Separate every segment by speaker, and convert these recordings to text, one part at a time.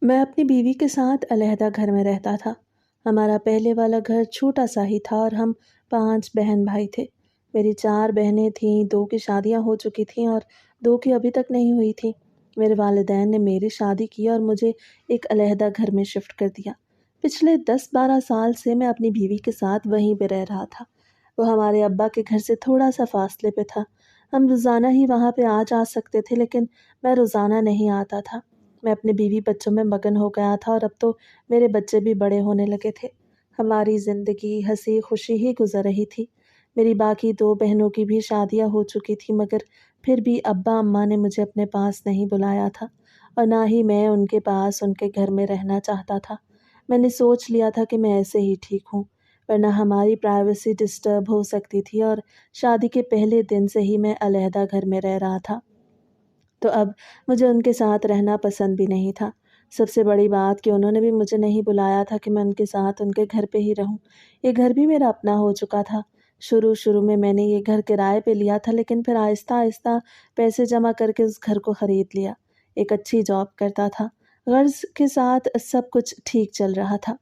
Speaker 1: میں اپنی بیوی کے ساتھ علیحدہ گھر میں رہتا تھا۔ ہمارا پہلے والا گھر چھوٹا سا ہی تھا اور ہم 5 بہن بھائی تھے۔ میری 4 بہنیں تھیں، 2 کی شادیاں ہو چکی تھیں اور 2 کی ابھی تک نہیں ہوئی تھیں۔ میرے والدین نے میری شادی کی اور مجھے ایک علیحدہ گھر میں شفٹ کر دیا۔ پچھلے 10-12 سال سے میں اپنی بیوی کے ساتھ وہیں پہ رہ رہا تھا۔ وہ ہمارے ابا کے گھر سے تھوڑا سا فاصلے پہ تھا۔ ہم روزانہ ہی وہاں پہ آ جا سکتے تھے، لیکن میں روزانہ نہیں آتا تھا۔ میں اپنے بیوی بچوں میں مگن ہو گیا تھا اور اب تو میرے بچے بھی بڑے ہونے لگے تھے۔ ہماری زندگی ہنسی خوشی ہی گزر رہی تھی۔ میری باقی 2 بہنوں کی بھی شادیاں ہو چکی تھیں، مگر پھر بھی ابا اماں نے مجھے اپنے پاس نہیں بلایا تھا اور نہ ہی میں ان کے پاس ان کے گھر میں رہنا چاہتا تھا۔ میں نے سوچ لیا تھا کہ میں ایسے ہی ٹھیک ہوں، ورنہ ہماری پرائیویسی ڈسٹرب ہو سکتی تھی اور شادی کے پہلے دن سے ہی میں علیحدہ گھر میں رہ رہا تھا، تو اب مجھے ان کے ساتھ رہنا پسند بھی نہیں تھا۔ سب سے بڑی بات کہ انہوں نے بھی مجھے نہیں بلایا تھا کہ میں ان کے ساتھ ان کے گھر پہ ہی رہوں۔ یہ گھر بھی میرا اپنا ہو چکا تھا۔ شروع میں نے یہ گھر کرائے پہ لیا تھا، لیکن پھر آہستہ آہستہ پیسے جمع کر کے اس گھر کو خرید لیا۔ ایک اچھی جاب کرتا تھا، غرض کے ساتھ سب کچھ ٹھیک چل رہا تھا۔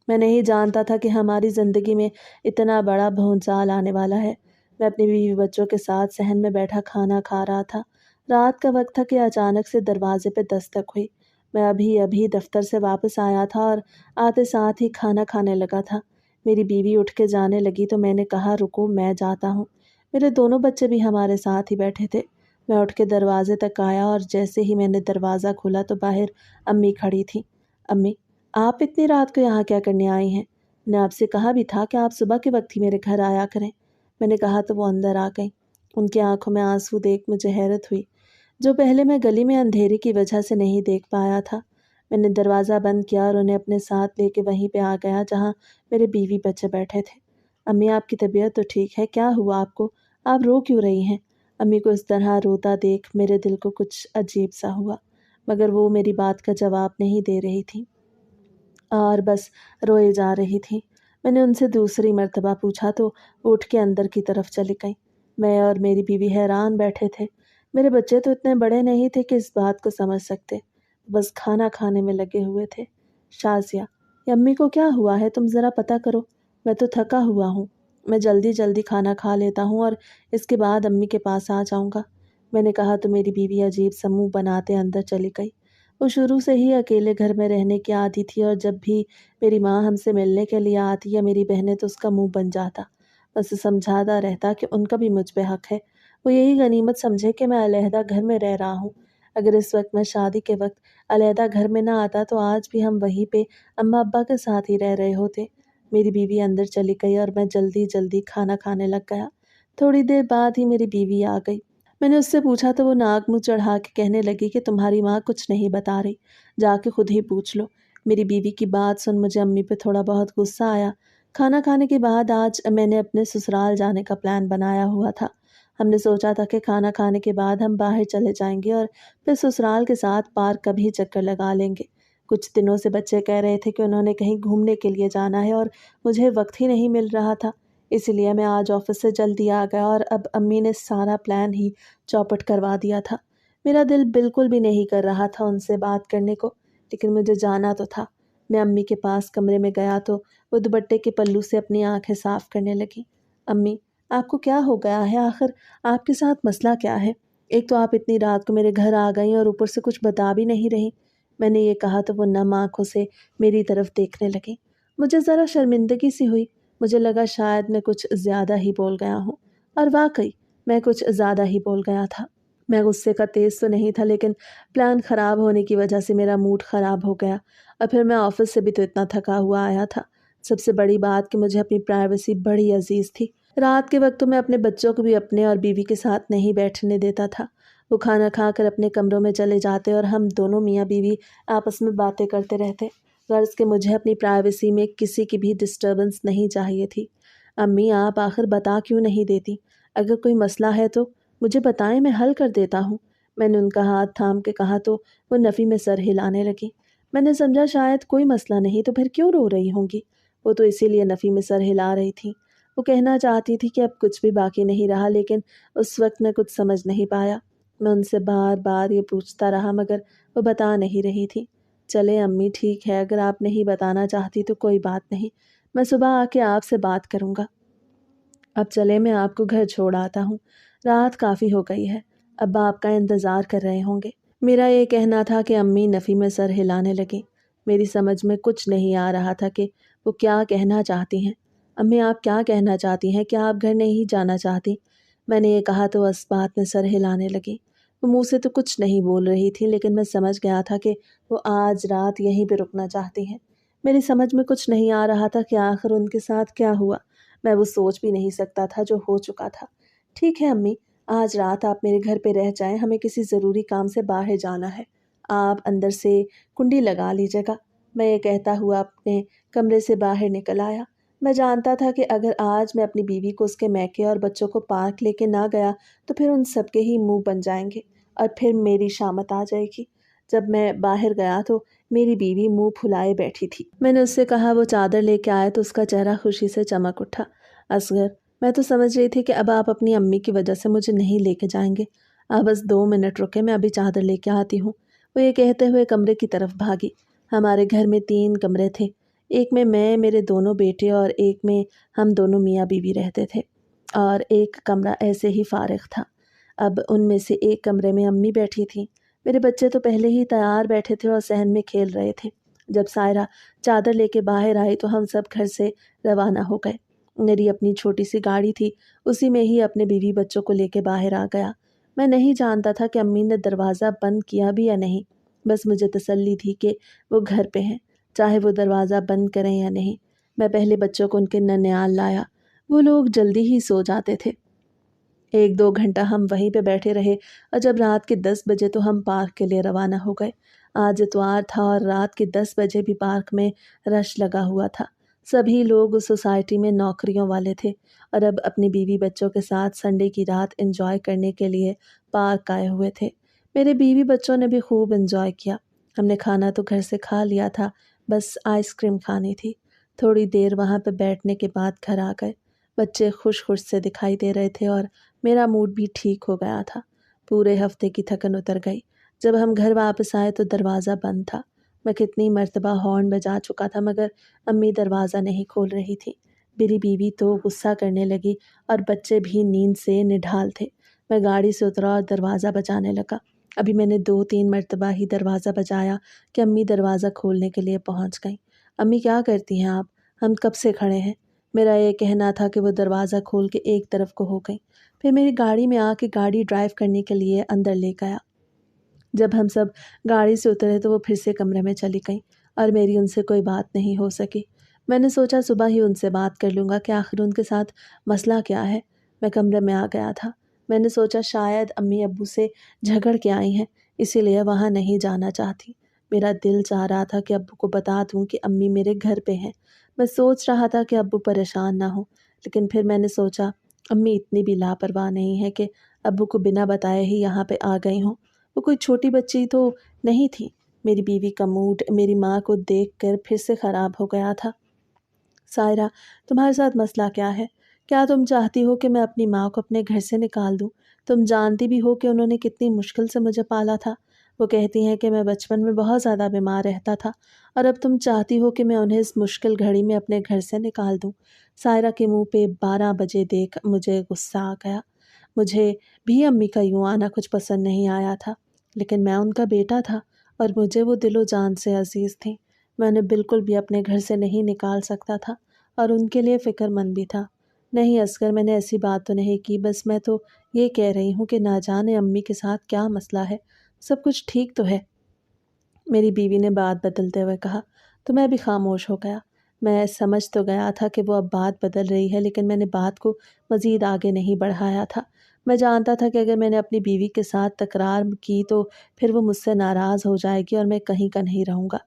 Speaker 1: میں نہیں جانتا تھا کہ ہماری زندگی میں اتنا بڑا بھونچال آنے والا ہے۔ میں اپنی بیوی بچوں کے ساتھ صحن میں بیٹھا کھانا کھا رہا تھا۔ رات کا وقت تھا کہ اچانک سے دروازے پہ دستک ہوئی۔ میں ابھی دفتر سے واپس آیا تھا اور آتے ساتھ ہی کھانا کھانے لگا تھا۔ میری بیوی اٹھ کے جانے لگی تو میں نے کہا رکو، میں جاتا ہوں۔ میرے دونوں بچے بھی ہمارے ساتھ ہی بیٹھے تھے۔ میں اٹھ کے دروازے تک آیا اور جیسے ہی میں نے دروازہ کھولا تو باہر امی کھڑی تھی۔ امی، آپ اتنی رات کو یہاں کیا کرنے آئی ہیں؟ میں نے آپ سے کہا بھی تھا کہ آپ صبح کے وقت ہی میرے گھر آیا کریں۔ میں نے کہا تو وہ اندر آ گئیں۔ ان کی آنکھوں میں آنسو دیکھ مجھے حیرت ہوئی، جو پہلے میں گلی میں اندھیرے کی وجہ سے نہیں دیکھ پایا تھا۔ میں نے دروازہ بند کیا اور انہیں اپنے ساتھ لے کے وہیں پہ آ گیا جہاں میرے بیوی بچے بیٹھے تھے۔ امی، آپ کی طبیعت تو ٹھیک ہے؟ کیا ہوا آپ کو؟ آپ رو کیوں رہی ہیں؟ امی کو اس طرح روتا دیکھ میرے دل کو کچھ عجیب سا ہوا، مگر وہ میری بات کا جواب نہیں دے رہی تھی اور بس روئے جا رہی تھی۔ میں نے ان سے دوسری مرتبہ پوچھا تو وہ اٹھ کے اندر کی طرف چلی گئیں۔ میں اور میری بیوی حیران بیٹھے تھے۔ میرے بچے تو اتنے بڑے نہیں تھے کہ اس بات کو سمجھ سکتے، بس کھانا کھانے میں لگے ہوئے تھے۔ شازیہ، یہ امی کو کیا ہوا ہے؟ تم ذرا پتہ کرو، میں تو تھکا ہوا ہوں۔ میں جلدی کھانا کھا لیتا ہوں اور اس کے بعد امی کے پاس آ جاؤں گا۔ میں نے کہا تو میری بیوی عجیب سا منہ بناتے اندر چلی گئی۔ وہ شروع سے ہی اکیلے گھر میں رہنے کی عادی تھی اور جب بھی میری ماں ہم سے ملنے کے لیے آتی یا میری بہنیں تو اس کا منہ بن جاتا، بس سمجھاتا رہتا کہ ان کا بھی مجھ پہ حق ہے۔ وہ یہی غنیمت سمجھے کہ میں علیحدہ گھر میں رہ رہا ہوں۔ اگر اس وقت میں شادی کے وقت علیحدہ گھر میں نہ آتا تو آج بھی ہم وہیں پہ اماں ابا کے ساتھ ہی رہ رہے ہوتے۔ میری بیوی اندر چلی گئی اور میں جلدی کھانا کھانے لگ گیا۔ تھوڑی دیر بعد ہی میری بیوی آ گئی۔ میں نے اس سے پوچھا تو وہ ناک منہ چڑھا کے کہنے لگی کہ تمہاری ماں کچھ نہیں بتا رہی، جا کے خود ہی پوچھ لو۔ میری بیوی کی بات سن مجھے امی پہ تھوڑا بہت غصہ آیا۔ کھانا کھانے کے بعد آج میں نے اپنے سسرال جانے کا پلان بنایا ہوا تھا۔ ہم نے سوچا تھا کہ کھانا کھانے کے بعد ہم باہر چلے جائیں گے اور پھر سسرال کے ساتھ پارک کا بھی چکر لگا لیں گے۔ کچھ دنوں سے بچے کہہ رہے تھے کہ انہوں نے کہیں گھومنے کے لیے جانا ہے اور مجھے وقت ہی نہیں مل رہا تھا، اسی لیے میں آج آفس سے جلدی آ گیا اور اب امی نے سارا پلان ہی چوپٹ کروا دیا تھا۔ میرا دل بالکل بھی نہیں کر رہا تھا ان سے بات کرنے کو، لیکن مجھے جانا تو تھا۔ میں امی کے پاس کمرے میں گیا تو وہ دوپٹے کے پلو سے اپنی آنکھیں صاف کرنے لگی۔ امی، آپ کو کیا ہو گیا ہے؟ آخر آپ کے ساتھ مسئلہ کیا ہے؟ ایک تو آپ اتنی رات کو میرے گھر آ گئیں اور اوپر سے کچھ بتا بھی نہیں رہی۔ میں نے یہ کہا تو وہ نم آنکھوں سے میری طرف دیکھنے لگی۔ مجھے ذرا شرمندگی سی ہوئی۔ مجھے لگا شاید میں کچھ زیادہ ہی بول گیا ہوں، اور واقعی میں کچھ زیادہ ہی بول گیا تھا۔ میں غصے کا تیز تو نہیں تھا، لیکن پلان خراب ہونے کی وجہ سے میرا موڈ خراب ہو گیا، اور پھر میں آفس سے بھی تو اتنا تھکا ہوا آیا تھا۔ سب سے بڑی بات کہ مجھے اپنی پرائیویسی بڑی عزیز تھی۔ رات کے وقت تو میں اپنے بچوں کو بھی اپنے اور بیوی کے ساتھ نہیں بیٹھنے دیتا تھا۔ وہ کھانا کھا کر اپنے کمروں میں چلے جاتے اور ہم دونوں میاں بیوی آپس میں باتیں کرتے رہتے، غرض کہ مجھے اپنی پرائیویسی میں کسی کی بھی ڈسٹربنس نہیں چاہیے تھی۔ امی، آپ آخر بتا کیوں نہیں دیتی؟ اگر کوئی مسئلہ ہے تو مجھے بتائیں، میں حل کر دیتا ہوں۔ میں نے ان کا ہاتھ تھام کے کہا تو وہ نفی میں سر ہلانے لگی۔ میں نے سمجھا شاید کوئی مسئلہ نہیں تو پھر کیوں رو رہی ہوں گی؟ وہ تو اسی لیے نفی میں سر ہلا رہی تھی۔ وہ کہنا چاہتی تھی کہ اب کچھ بھی باقی نہیں رہا، لیکن اس وقت میں کچھ سمجھ نہیں پایا۔ میں ان سے بار بار یہ پوچھتا رہا مگر وہ بتا نہیں رہی تھی۔ چلے امی ٹھیک ہے، اگر آپ نہیں بتانا چاہتی تو کوئی بات نہیں، میں صبح آ کے آپ سے بات کروں گا۔ اب چلے میں آپ کو گھر چھوڑ آتا ہوں، رات کافی ہو گئی ہے، ابا آپ کا انتظار کر رہے ہوں گے۔ میرا یہ کہنا تھا کہ امی نفی میں سر ہلانے لگیں۔ میری سمجھ میں کچھ نہیں آ رہا تھا کہ وہ کیا کہنا چاہتی ہیں۔ امی آپ کیا کہنا چاہتی ہیں؟ کیا آپ گھر نہیں جانا چاہتی؟ میں نے یہ کہا تو اس بات میں سر ہلانے لگی۔ وہ منہ سے تو کچھ نہیں بول رہی تھی، لیکن میں سمجھ گیا تھا کہ وہ آج رات یہیں پہ رکنا چاہتی ہیں۔ میری سمجھ میں کچھ نہیں آ رہا تھا کہ آخر ان کے ساتھ کیا ہوا۔ میں وہ سوچ بھی نہیں سکتا تھا جو ہو چکا تھا۔ ٹھیک ہے امی، آج رات آپ میرے گھر پہ رہ جائیں، ہمیں کسی ضروری کام سے باہر جانا ہے۔ آپ اندر سے کنڈی لگا لیجیے گا۔ میں یہ کہتا ہوا اپنے کمرے سے باہر نکل آیا۔ میں جانتا تھا کہ اگر آج میں اپنی بیوی کو اس کے میکے اور بچوں کو پارک لے کے نہ گیا تو پھر ان سب کے ہی منہ بن جائیں گے اور پھر میری شامت آ جائے گی۔ جب میں باہر گیا تو میری بیوی منہ پھلائے بیٹھی تھی۔ میں نے اس سے کہا وہ چادر لے کے آئے تو اس کا چہرہ خوشی سے چمک اٹھا۔ اصغر، میں تو سمجھ رہی تھی کہ اب آپ اپنی امی کی وجہ سے مجھے نہیں لے کے جائیں گے۔ آپ بس 2 منٹ رکے، میں ابھی چادر لے کے آتی ہوں۔ وہ یہ کہتے ہوئے کمرے کی طرف بھاگی۔ ہمارے گھر میں 3 کمرے تھے، ایک میں میرے 2 بیٹے اور ایک میں ہم دونوں میاں بیوی رہتے تھے، اور ایک کمرہ ایسے ہی فارغ تھا۔ اب ان میں سے ایک کمرے میں امی بیٹھی تھیں۔ میرے بچے تو پہلے ہی تیار بیٹھے تھے اور صحن میں کھیل رہے تھے۔ جب سائرہ چادر لے کے باہر آئی تو ہم سب گھر سے روانہ ہو گئے۔ میری اپنی چھوٹی سی گاڑی تھی، اسی میں ہی اپنے بیوی بچوں کو لے کے باہر آ گیا۔ میں نہیں جانتا تھا کہ امی نے دروازہ بند کیا بھی یا نہیں، بس مجھے تسلی تھی کہ وہ گھر پہ ہیں، چاہے وہ دروازہ بند کریں یا نہیں۔ میں پہلے بچوں کو ان کے ننیال لایا، وہ لوگ جلدی ہی سو جاتے تھے۔ 1-2 گھنٹہ ہم وہیں پہ بیٹھے رہے اور جب رات کے 10 بجے تو ہم پارک کے لیے روانہ ہو گئے۔ آج اتوار تھا اور رات کے 10 بجے بھی پارک میں رش لگا ہوا تھا۔ سبھی لوگ اس سوسائٹی میں نوکریوں والے تھے اور اب اپنی بیوی بچوں کے ساتھ سنڈے کی رات انجوائے کرنے کے لیے پارک آئے ہوئے تھے۔ میرے بیوی بچوں نے بھی خوب انجوائے کیا۔ ہم نے کھانا تو گھر سے کھا لیا تھا، بس آئس کریم کھانی تھی۔ تھوڑی دیر وہاں پہ بیٹھنے کے بعد گھر آ گئے۔ بچے خوش خوش سے دکھائی دے رہے تھے اور میرا موڈ بھی ٹھیک ہو گیا تھا۔ پورے ہفتے کی تھکن اتر گئی۔ جب ہم گھر واپس آئے تو دروازہ بند تھا۔ میں کتنی مرتبہ ہارن بجا چکا تھا مگر امی دروازہ نہیں کھول رہی تھی۔ میری بیوی تو غصہ کرنے لگی اور بچے بھی نیند سے نڈھال تھے۔ میں گاڑی سے اترا اور دروازہ بجانے لگا۔ ابھی میں نے 2-3 مرتبہ ہی دروازہ بجایا کہ امی دروازہ کھولنے کے لیے پہنچ گئیں۔ امی کیا کرتی ہیں آپ؟ ہم کب سے کھڑے ہیں؟ میرا یہ کہنا تھا کہ وہ دروازہ کھول کے ایک طرف کو ہو گئیں، پھر میری گاڑی میں آ کے گاڑی ڈرائیو کرنے کے لیے اندر لے گیا۔ جب ہم سب گاڑی سے اترے تو وہ پھر سے کمرے میں چلی گئیں اور میری ان سے کوئی بات نہیں ہو سکی۔ میں نے سوچا صبح ہی ان سے بات کر لوں گا کہ آخر ان کے ساتھ مسئلہ کیا ہے۔ میں کمرے میں آ گیا تھا۔ میں نے سوچا شاید امی ابو سے جھگڑ کے آئی ہیں، اسی لیے وہاں نہیں جانا چاہتی۔ میرا دل چاہ رہا تھا کہ ابو کو بتا دوں کہ امی میرے گھر پہ ہیں۔ میں سوچ رہا تھا کہ ابو پریشان نہ ہوں، لیکن پھر میں نے سوچا امی اتنی بھی لاپرواہ نہیں ہے کہ ابو کو بنا بتائے ہی یہاں پہ آ گئی ہوں۔ وہ کوئی چھوٹی بچی تو نہیں تھی۔ میری بیوی کا موڈ میری ماں کو دیکھ کر پھر سے خراب ہو گیا تھا۔ سائرہ، تمہارے ساتھ مسئلہ کیا ہے؟ کیا تم چاہتی ہو کہ میں اپنی ماں کو اپنے گھر سے نکال دوں؟ تم جانتی بھی ہو کہ انہوں نے کتنی مشکل سے مجھے پالا تھا۔ وہ کہتی ہیں کہ میں بچپن میں بہت زیادہ بیمار رہتا تھا اور اب تم چاہتی ہو کہ میں انہیں اس مشکل گھڑی میں اپنے گھر سے نکال دوں۔ سائرہ کے منہ پہ 12 بجے دیکھ مجھے غصہ آ گیا۔ مجھے بھی امی کا یوں آنا کچھ پسند نہیں آیا تھا، لیکن میں ان کا بیٹا تھا اور مجھے وہ دل و جان سے عزیز تھیں۔ میں انہیں بالکل بھی اپنے گھر سے نہیں نکال سکتا تھا اور ان کے لیے فکر مند بھی تھا۔ نہیں اصغر، میں نے ایسی بات تو نہیں کی، بس میں تو یہ کہہ رہی ہوں کہ نہ جانے امی کے ساتھ کیا مسئلہ ہے، سب کچھ ٹھیک تو ہے۔ میری بیوی نے بات بدلتے ہوئے کہا تو میں بھی خاموش ہو گیا۔ میں سمجھ تو گیا تھا کہ وہ اب بات بدل رہی ہے، لیکن میں نے بات کو مزید آگے نہیں بڑھایا تھا۔ میں جانتا تھا کہ اگر میں نے اپنی بیوی کے ساتھ تکرار کی تو پھر وہ مجھ سے ناراض ہو جائے گی اور میں کہیں کا نہیں رہوں گا۔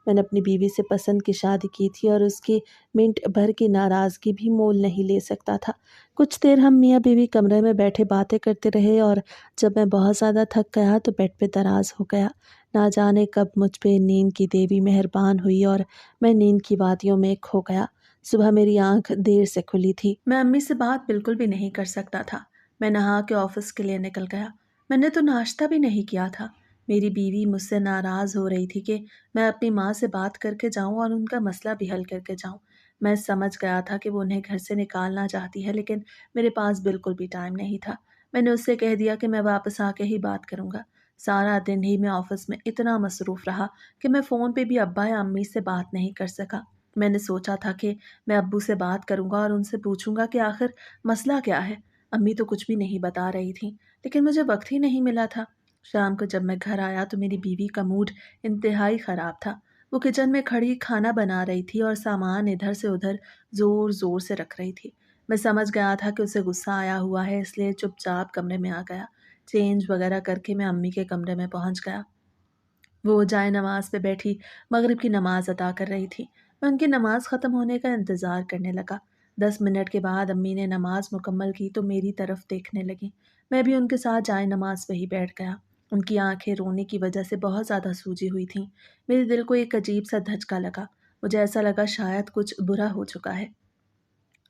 Speaker 1: میں نے اپنی بیوی سے پسند کی شادی کی تھی اور اس کی منٹ بھر کی ناراضگی بھی مول نہیں لے سکتا تھا۔ کچھ دیر ہم میاں بیوی کمرے میں بیٹھے باتیں کرتے رہے اور جب میں بہت زیادہ تھک گیا تو بیڈ پہ دراز ہو گیا۔ نہ جانے کب مجھ پہ نیند کی دیوی مہربان ہوئی اور میں نیند کی وادیوں میں کھو گیا۔ صبح میری آنکھ دیر سے کھلی تھی۔ میں امی سے بات بالکل بھی نہیں کر سکتا تھا۔ میں نہا کے آفس کے لیے نکل گیا۔ میں نے تو ناشتہ بھی نہیں کیا تھا۔ میری بیوی مجھ سے ناراض ہو رہی تھی کہ میں اپنی ماں سے بات کر کے جاؤں اور ان کا مسئلہ بھی حل کر کے جاؤں۔ میں سمجھ گیا تھا کہ وہ انہیں گھر سے نکالنا چاہتی ہے، لیکن میرے پاس بالکل بھی ٹائم نہیں تھا۔ میں نے اس سے کہہ دیا کہ میں واپس آ کے ہی بات کروں گا۔ سارا دن ہی میں آفس میں اتنا مصروف رہا کہ میں فون پہ بھی ابا یا امی سے بات نہیں کر سکا۔ میں نے سوچا تھا کہ میں ابو سے بات کروں گا اور ان سے پوچھوں گا کہ آخر مسئلہ کیا ہے۔ امی تو کچھ بھی نہیں بتا رہی تھیں، لیکن مجھے وقت ہی نہیں ملا تھا۔ شام کو جب میں گھر آیا تو میری بیوی کا موڈ انتہائی خراب تھا۔ وہ کچن میں کھڑی کھانا بنا رہی تھی اور سامان ادھر سے ادھر زور زور سے رکھ رہی تھی۔ میں سمجھ گیا تھا کہ اسے غصہ آیا ہوا ہے، اس لیے چپ چاپ کمرے میں آ گیا۔ چینج وغیرہ کر کے میں امی کے کمرے میں پہنچ گیا۔ وہ جائے نماز پہ بیٹھی مغرب کی نماز ادا کر رہی تھی۔ میں ان کی نماز ختم ہونے کا انتظار کرنے لگا۔ 10 منٹ کے بعد امی نے نماز مکمل کی تو میری طرف دیکھنے لگی۔ میں بھی ان کے ساتھ جائے نماز پہ ہی بیٹھ گیا۔ ان کی آنکھیں رونے کی وجہ سے بہت زیادہ سوجی ہوئی تھیں۔ میرے دل کو ایک عجیب سا دھچکا لگا۔ مجھے ایسا لگا شاید کچھ برا ہو چکا ہے۔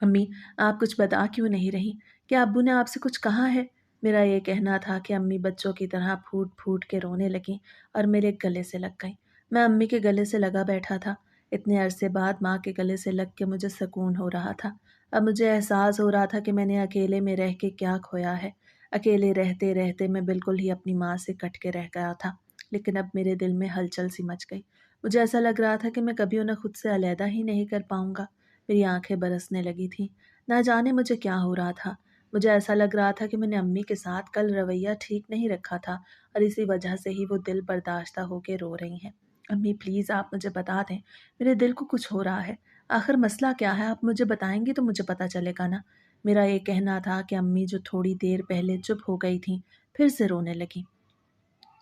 Speaker 1: امی، آپ کچھ بتا کیوں نہیں رہی؟ کیا ابو نے آپ سے کچھ کہا ہے؟ میرا یہ کہنا تھا کہ امی بچوں کی طرح پھوٹ پھوٹ کے رونے لگیں اور میرے گلے سے لگ گئیں۔ میں امی کے گلے سے لگا بیٹھا تھا۔ اتنے عرصے بعد ماں کے گلے سے لگ کے مجھے سکون ہو رہا تھا۔ اب مجھے احساس ہو رہا تھا کہ میں نے اکیلے میں رہ کے کیا کھویا ہے۔ اکیلے رہتے رہتے میں بالکل ہی اپنی ماں سے کٹ کے رہ گیا تھا، لیکن اب میرے دل میں ہلچل سی مچ گئی۔ مجھے ایسا لگ رہا تھا کہ میں کبھی انہیں خود سے علیحدہ ہی نہیں کر پاؤں گا۔ میری آنکھیں برسنے لگی تھیں۔ نہ جانے مجھے کیا ہو رہا تھا۔ مجھے ایسا لگ رہا تھا کہ میں نے امی کے ساتھ کل رویہ ٹھیک نہیں رکھا تھا اور اسی وجہ سے ہی وہ دل برداشتہ ہو کے رو رہی ہیں۔ امی پلیز آپ مجھے بتا دیں، میرے دل کو کچھ ہو رہا ہے۔ آخر مسئلہ کیا ہے؟ آپ مجھے بتائیں گی تو مجھے پتہ چلے گا نا۔ میرا یہ کہنا تھا کہ امی جو تھوڑی دیر پہلے چپ ہو گئی تھیں پھر سے رونے لگیں۔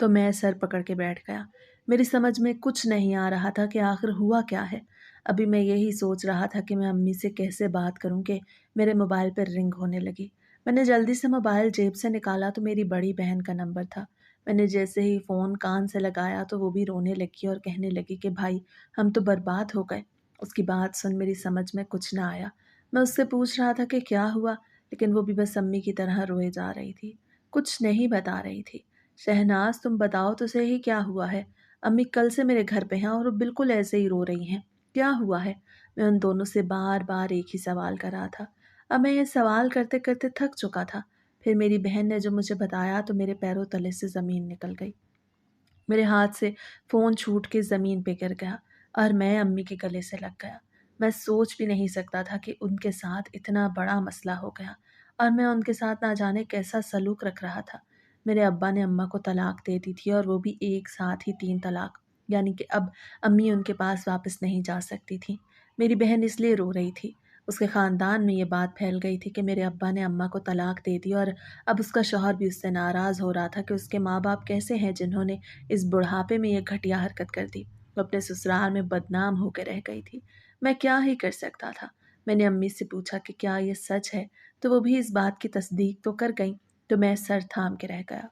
Speaker 1: تو میں سر پکڑ کے بیٹھ گیا۔ میری سمجھ میں کچھ نہیں آ رہا تھا کہ آخر ہوا کیا ہے۔ ابھی میں یہی سوچ رہا تھا کہ میں امی سے کیسے بات کروں کہ میرے موبائل پر رنگ ہونے لگی۔ میں نے جلدی سے موبائل جیب سے نکالا تو میری بڑی بہن کا نمبر تھا۔ میں نے جیسے ہی فون کان سے لگایا تو وہ بھی رونے لگی اور کہنے لگی کہ بھائی ہم تو برباد ہو گئے۔ اس کی بات سن میری سمجھ میں کچھ نہ آیا۔ میں اس سے پوچھ رہا تھا کہ کیا ہوا، لیکن وہ بھی بس امی کی طرح روئے جا رہی تھی، کچھ نہیں بتا رہی تھی۔ شہناز تم بتاؤ تو صحیح کیا ہوا ہے؟ امی کل سے میرے گھر پہ ہیں اور وہ بالکل ایسے ہی رو رہی ہیں۔ کیا ہوا ہے؟ میں ان دونوں سے بار بار ایک ہی سوال کر رہا تھا۔ اب میں یہ سوال کرتے کرتے تھک چکا تھا۔ پھر میری بہن نے جو مجھے بتایا تو میرے پیروں تلے سے زمین نکل گئی۔ میرے ہاتھ سے فون چھوٹ کے زمین پہ گر گیا اور میں امی کے گلے سے لگ گیا۔ میں سوچ بھی نہیں سکتا تھا کہ ان کے ساتھ اتنا بڑا مسئلہ ہو گیا اور میں ان کے ساتھ نہ جانے کیسا سلوک رکھ رہا تھا۔ میرے ابا نے اماں کو طلاق دے دی تھی اور وہ بھی ایک ساتھ ہی 3 طلاق، یعنی کہ اب امی ان کے پاس واپس نہیں جا سکتی تھی۔ میری بہن اس لیے رو رہی تھی۔ اس کے خاندان میں یہ بات پھیل گئی تھی کہ میرے ابا نے اماں کو طلاق دے دی اور اب اس کا شوہر بھی اس سے ناراض ہو رہا تھا کہ اس کے ماں باپ کیسے ہیں جنہوں نے اس بڑھاپے میں یہ گھٹیا حرکت کر دی۔ وہ اپنے سسرال میں بدنام ہو کے رہ گئی تھی۔ میں کیا ہی کر سکتا تھا؟ میں نے امی سے پوچھا کہ کیا یہ سچ ہے، تو وہ بھی اس بات کی تصدیق تو کر گئیں، تو میں سر تھام کے رہ گیا۔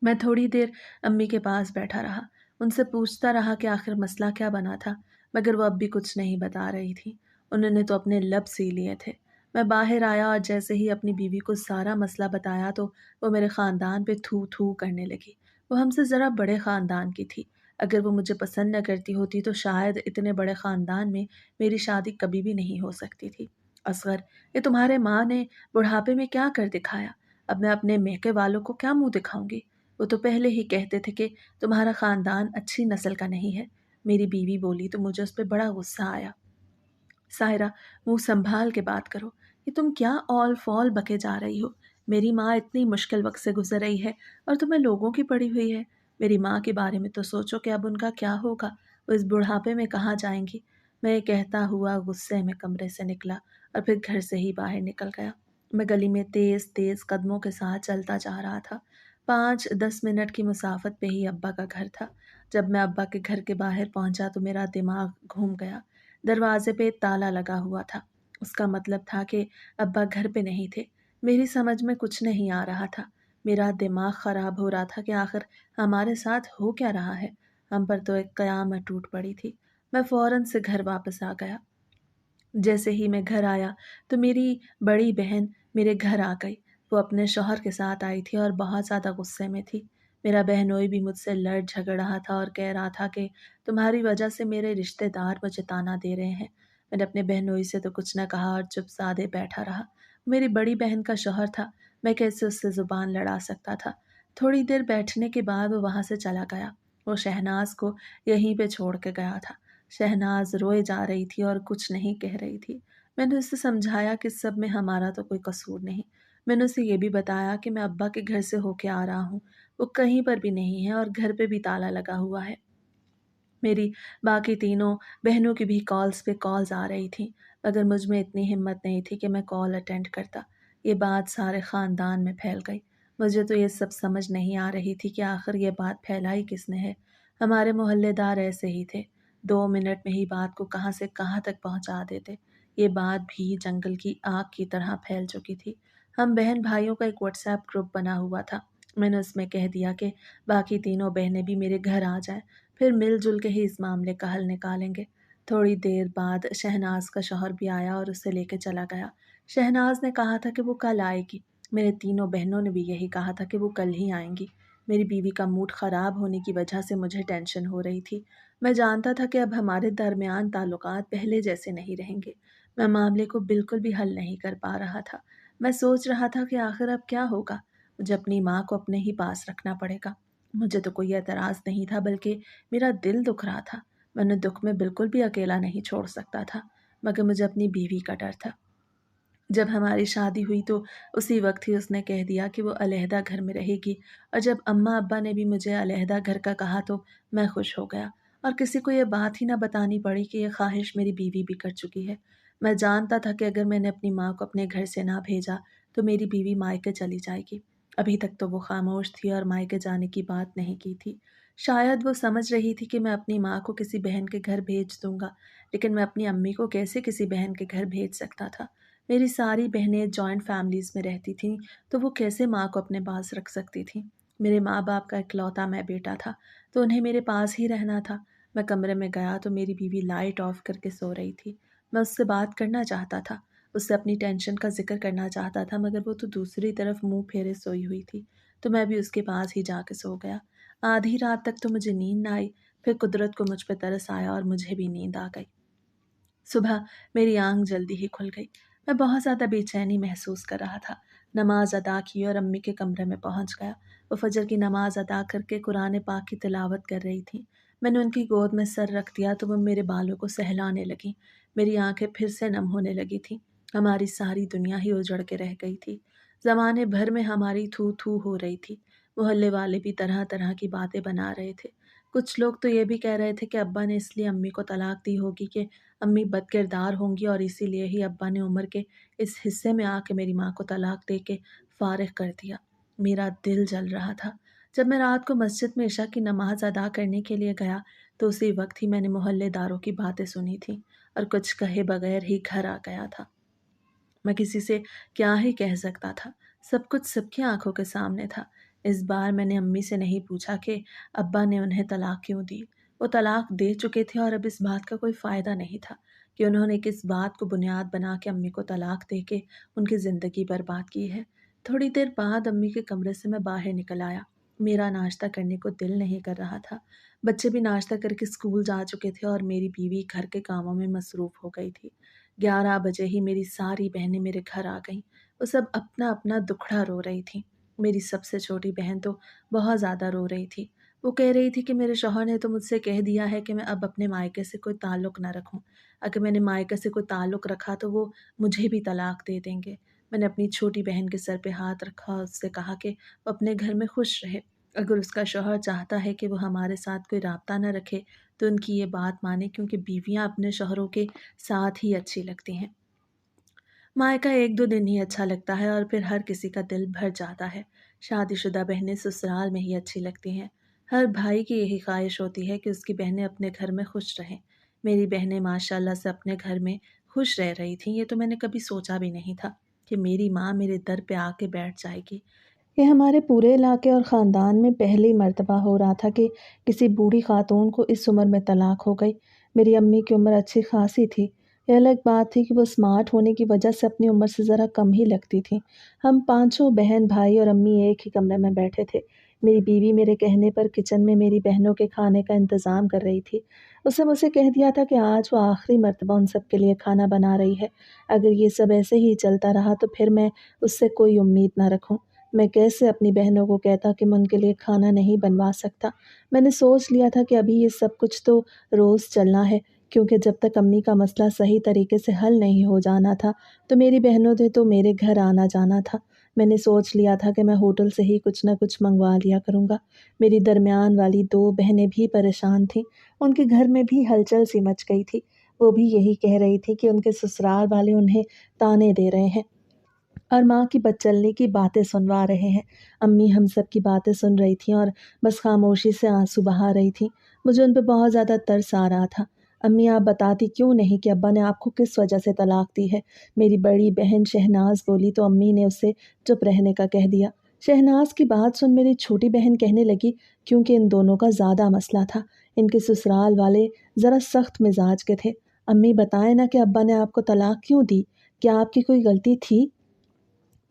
Speaker 1: میں تھوڑی دیر امی کے پاس بیٹھا رہا، ان سے پوچھتا رہا کہ آخر مسئلہ کیا بنا تھا، مگر وہ اب بھی کچھ نہیں بتا رہی تھی۔ انہوں نے تو اپنے لب سی لیے تھے۔ میں باہر آیا اور جیسے ہی اپنی بیوی کو سارا مسئلہ بتایا تو وہ میرے خاندان پہ تھو تھو کرنے لگی۔ وہ ہم سے ذرا بڑے خاندان کی تھی۔ اگر وہ مجھے پسند نہ کرتی ہوتی تو شاید اتنے بڑے خاندان میں میری شادی کبھی بھی نہیں ہو سکتی تھی۔ اصغر، یہ تمہارے ماں نے بڑھاپے میں کیا کر دکھایا؟ اب میں اپنے میکے والوں کو کیا منہ دکھاؤں گی؟ وہ تو پہلے ہی کہتے تھے کہ تمہارا خاندان اچھی نسل کا نہیں ہے۔ میری بیوی بولی تو مجھے اس پہ بڑا غصہ آیا۔ سائرہ، منہ سنبھال کے بات کرو، یہ تم کیا اول فول بکے جا رہی ہو؟ میری ماں اتنی مشکل وقت سے گزر رہی ہے اور تمہیں لوگوں کی پڑی ہوئی ہے۔ میری ماں کے بارے میں تو سوچو کہ اب ان کا کیا ہوگا، وہ اس بڑھاپے میں کہاں جائیں گی؟ میں یہ کہتا ہوا غصے میں کمرے سے نکلا اور پھر گھر سے ہی باہر نکل گیا۔ میں گلی میں تیز تیز قدموں کے ساتھ چلتا جا رہا تھا۔ 5-10 منٹ کی مسافت پہ ہی ابا کا گھر تھا۔ جب میں ابا کے گھر کے باہر پہنچا تو میرا دماغ گھوم گیا۔ دروازے پہ تالا لگا ہوا تھا۔ اس کا مطلب تھا کہ ابا گھر پہ نہیں تھے۔ میری سمجھ میں کچھ نہیں آ رہا تھا۔ میرا دماغ خراب ہو رہا تھا کہ آخر ہمارے ساتھ ہو کیا رہا ہے۔ ہم پر تو ایک قیامت ٹوٹ پڑی تھی۔ میں فوراً سے گھر واپس آ گیا۔ جیسے ہی میں گھر آیا تو میری بڑی بہن میرے گھر آ گئی۔ وہ اپنے شوہر کے ساتھ آئی تھی اور بہت زیادہ غصے میں تھی۔ میرا بہنوئی بھی مجھ سے لڑ جھگڑ رہا تھا اور کہہ رہا تھا کہ تمہاری وجہ سے میرے رشتہ دار مجھے تانا دے رہے ہیں۔ میں نے اپنے بہنوئی سے تو کچھ نہ کہا اور چپ سادے بیٹھا رہا۔ میری بڑی بہن کا شوہر تھا، میں کیسے اس سے زبان لڑا سکتا تھا۔ تھوڑی دیر بیٹھنے کے بعد وہ وہاں سے چلا گیا۔ وہ شہناز کو یہیں پہ چھوڑ کے گیا تھا۔ شہناز روئے جا رہی تھی اور کچھ نہیں کہہ رہی تھی۔ میں نے اسے سمجھایا کہ سب میں ہمارا تو کوئی قصور نہیں۔ میں نے اسے یہ بھی بتایا کہ میں ابا کے گھر سے ہو کے آ رہا ہوں، وہ کہیں پر بھی نہیں ہے اور گھر پہ بھی تالا لگا ہوا ہے۔ میری باقی تینوں بہنوں کی بھی کالز پہ کالز آ رہی تھیں، مگر مجھ میں اتنی ہمت نہیں تھی کہ میں کال اٹینڈ کرتا۔ یہ بات سارے خاندان میں پھیل گئی۔ مجھے تو یہ سب سمجھ نہیں آ رہی تھی کہ آخر یہ بات پھیلائی کس نے ہے۔ ہمارے محلے دار ایسے ہی تھے، 2 منٹ میں ہی بات کو کہاں سے کہاں تک پہنچا دیتے۔ یہ بات بھی جنگل کی آگ کی طرح پھیل چکی تھی۔ ہم بہن بھائیوں کا ایک واٹس ایپ گروپ بنا ہوا تھا۔ میں نے اس میں کہہ دیا کہ باقی تینوں بہنیں بھی میرے گھر آ جائیں، پھر مل جل کے ہی اس معاملے کا حل نکالیں گے۔ تھوڑی دیر بعد شہناز کا شوہر بھی آیا اور اسے لے کے چلا گیا۔ شہناز نے کہا تھا کہ وہ کل آئے گی۔ میرے تینوں بہنوں نے بھی یہی کہا تھا کہ وہ کل ہی آئیں گی۔ میری بیوی کا موڈ خراب ہونے کی وجہ سے مجھے ٹینشن ہو رہی تھی۔ میں جانتا تھا کہ اب ہمارے درمیان تعلقات پہلے جیسے نہیں رہیں گے۔ میں معاملے کو بالکل بھی حل نہیں کر پا رہا تھا۔ میں سوچ رہا تھا کہ آخر اب کیا ہوگا۔ مجھے اپنی ماں کو اپنے ہی پاس رکھنا پڑے گا۔ مجھے تو کوئی اعتراض نہیں تھا، بلکہ میرا دل دکھ رہا تھا۔ میں نے دکھ میں بالکل بھی اکیلا نہیں چھوڑ سکتا تھا، مگر مجھے اپنی بیوی کا ڈر تھا۔ جب ہماری شادی ہوئی تو اسی وقت ہی اس نے کہہ دیا کہ وہ علیحدہ گھر میں رہے گی، اور جب اماں ابا نے بھی مجھے علیحدہ گھر کا کہا تو میں خوش ہو گیا، اور کسی کو یہ بات ہی نہ بتانی پڑی کہ یہ خواہش میری بیوی بھی کر چکی ہے۔ میں جانتا تھا کہ اگر میں نے اپنی ماں کو اپنے گھر سے نہ بھیجا تو میری بیوی مائکے چلی جائے گی۔ ابھی تک تو وہ خاموش تھی اور مائکے جانے کی بات نہیں کی تھی۔ شاید وہ سمجھ رہی تھی کہ میں اپنی ماں کو کسی بہن کے گھر بھیج دوں گا، لیکن میں اپنی امی کو کیسے کسی بہن کے گھر بھیج سکتا تھا؟ میری ساری بہنیں جوائنٹ فیملیز میں رہتی تھیں، تو وہ کیسے ماں کو اپنے پاس رکھ سکتی تھیں؟ میرے ماں باپ کا اکلوتا میں بیٹا تھا، تو انہیں میرے پاس ہی رہنا تھا۔ میں کمرے میں گیا تو میری بیوی لائٹ آف کر کے سو رہی تھی۔ میں اس سے بات کرنا چاہتا تھا، اس سے اپنی ٹینشن کا ذکر کرنا چاہتا تھا، مگر وہ تو دوسری طرف منہ پھیرے سوئی ہوئی تھی، تو میں بھی اس کے پاس ہی جا کے سو گیا۔ آدھی رات تک تو مجھے نیند نہ آئی، پھر قدرت کو مجھ پہ ترس آیا اور مجھے بھی نیند آ گئی۔ صبح میری آنکھ جلدی ہی کھل گئی۔ میں بہت زیادہ بے چینی محسوس کر رہا تھا۔ نماز ادا کی اور امی کے کمرے میں پہنچ گیا۔ وہ فجر کی نماز ادا کر کے قرآن پاک کی تلاوت کر رہی تھیں۔ میں نے ان کی گود میں سر رکھ دیا تو وہ میرے بالوں کو سہلانے لگیں۔ میری آنکھیں پھر سے نم ہونے لگی تھیں۔ ہماری ساری دنیا ہی اجڑ کے رہ گئی تھی۔ زمانے بھر میں ہماری تھو تھو ہو رہی تھی۔ محلے والے بھی طرح طرح کی باتیں بنا رہے تھے۔ کچھ لوگ تو یہ بھی کہہ رہے تھے کہ ابا نے اس لیے امی کو طلاق دی ہوگی کہ امی بد کردار ہوں گی، اور اسی لیے ہی ابا نے عمر کے اس حصے میں آ کے میری ماں کو طلاق دے کے فارغ کر دیا۔ میرا دل جل رہا تھا۔ جب میں رات کو مسجد میں عشاء کی نماز ادا کرنے کے لیے گیا تو اسی وقت ہی میں نے محلے داروں کی باتیں سنی تھیں اور کچھ کہے بغیر ہی گھر آ گیا تھا۔ میں کسی سے کیا ہی کہہ سکتا تھا، سب کچھ سب کی آنکھوں کے سامنے تھا۔ اس بار میں نے امی سے نہیں پوچھا کہ ابا نے انہیں طلاق کیوں دی۔ وہ طلاق دے چکے تھے اور اب اس بات کا کوئی فائدہ نہیں تھا کہ انہوں نے کس بات کو بنیاد بنا کے امی کو طلاق دے کے ان کی زندگی برباد کی ہے۔ تھوڑی دیر بعد امی کے کمرے سے میں باہر نکل آیا۔ میرا ناشتہ کرنے کو دل نہیں کر رہا تھا۔ بچے بھی ناشتہ کر کے اسکول جا چکے تھے اور میری بیوی گھر کے کاموں میں مصروف ہو گئی تھی۔ 11 بجے ہی میری ساری بہنیں میرے گھر آ گئیں۔ وہ سب اپنا اپنا دکھڑا رو رہی تھیں۔ میری سب سے چھوٹی بہن تو بہت زیادہ رو رہی تھی۔ وہ کہہ رہی تھی کہ میرے شوہر نے تو مجھ سے کہہ دیا ہے کہ میں اب اپنے مائکے سے کوئی تعلق نہ رکھوں۔ اگر میں نے مائکے سے کوئی تعلق رکھا تو وہ مجھے بھی طلاق دے دیں گے۔ میں نے اپنی چھوٹی بہن کے سر پہ ہاتھ رکھا اور اس سے کہا کہ وہ اپنے گھر میں خوش رہے۔ اگر اس کا شوہر چاہتا ہے کہ وہ ہمارے ساتھ کوئی رابطہ نہ رکھے تو ان کی یہ بات مانے، کیونکہ بیویاں اپنے شوہروں کے ساتھ ہی اچھی لگتی ہیں۔ مائکہ 1-2 دن ہی اچھا لگتا ہے اور پھر ہر کسی کا دل بھر جاتا ہے۔ شادی شدہ بہنیں سسرال میں ہی اچھی لگتی ہیں۔ ہر بھائی کی یہی خواہش ہوتی ہے کہ اس کی بہنیں اپنے گھر میں خوش رہیں۔ میری بہنیں ماشاءاللہ سے اپنے گھر میں خوش رہ رہی تھیں۔ یہ تو میں نے کبھی سوچا بھی نہیں تھا کہ میری ماں میرے در پہ آ کے بیٹھ جائے گی۔ یہ ہمارے پورے علاقے اور خاندان میں پہلی مرتبہ ہو رہا تھا کہ کسی بوڑھی خاتون کو اس عمر میں طلاق ہو گئی۔ میری امی کی عمر اچھی خاصی تھی۔ یہ الگ بات تھی کہ وہ اسمارٹ ہونے کی وجہ سے اپنی عمر سے ذرا کم ہی لگتی تھیں۔ ہم 5 بہن بھائی اور امی ایک ہی کمرے میں بیٹھے تھے۔ میری بیوی میرے کہنے پر کچن میں میری بہنوں کے کھانے کا انتظام کر رہی تھی۔ اس نے مجھ سے کہہ دیا تھا کہ آج وہ آخری مرتبہ ان سب کے لیے کھانا بنا رہی ہے۔ اگر یہ سب ایسے ہی چلتا رہا تو پھر میں اس سے کوئی امید نہ رکھوں۔ میں کیسے اپنی بہنوں کو کہتا کہ میں ان کے لیے کھانا نہیں بنوا سکتا۔ میں نے سوچ لیا تھا کہ ابھی یہ سب کچھ تو روز چلنا ہے، کیونکہ جب تک امی کا مسئلہ صحیح طریقے سے حل نہیں ہو جانا تھا تو میری بہنوں نے تو میرے گھر آنا جانا تھا۔ میں نے سوچ لیا تھا کہ میں ہوٹل سے ہی کچھ نہ کچھ منگوا لیا کروں گا۔ میری درمیان والی 2 بہنیں بھی پریشان تھیں۔ ان کے گھر میں بھی ہلچل سی مچ گئی تھی۔ وہ بھی یہی کہہ رہی تھی کہ ان کے سسرال والے انہیں تانے دے رہے ہیں اور ماں کی بدچلنی کی باتیں سنوا رہے ہیں۔ امی ہم سب کی باتیں سن رہی تھیں اور بس خاموشی سے آنسو بہا رہی تھیں۔ مجھے ان پہ بہت زیادہ ترس آ رہا تھا۔ امی آپ بتاتی کیوں نہیں کہ ابا نے آپ کو کس وجہ سے طلاق دی ہے؟ میری بڑی بہن شہناز بولی تو امی نے اسے چپ رہنے کا کہہ دیا۔ شہناز کی بات سن میری چھوٹی بہن کہنے لگی کیونکہ ان دونوں کا زیادہ مسئلہ تھا۔ ان کے سسرال والے ذرا سخت مزاج کے تھے۔ امی بتائیں نا کہ ابا نے آپ کو طلاق کیوں دی؟ کیا آپ کی کوئی غلطی تھی؟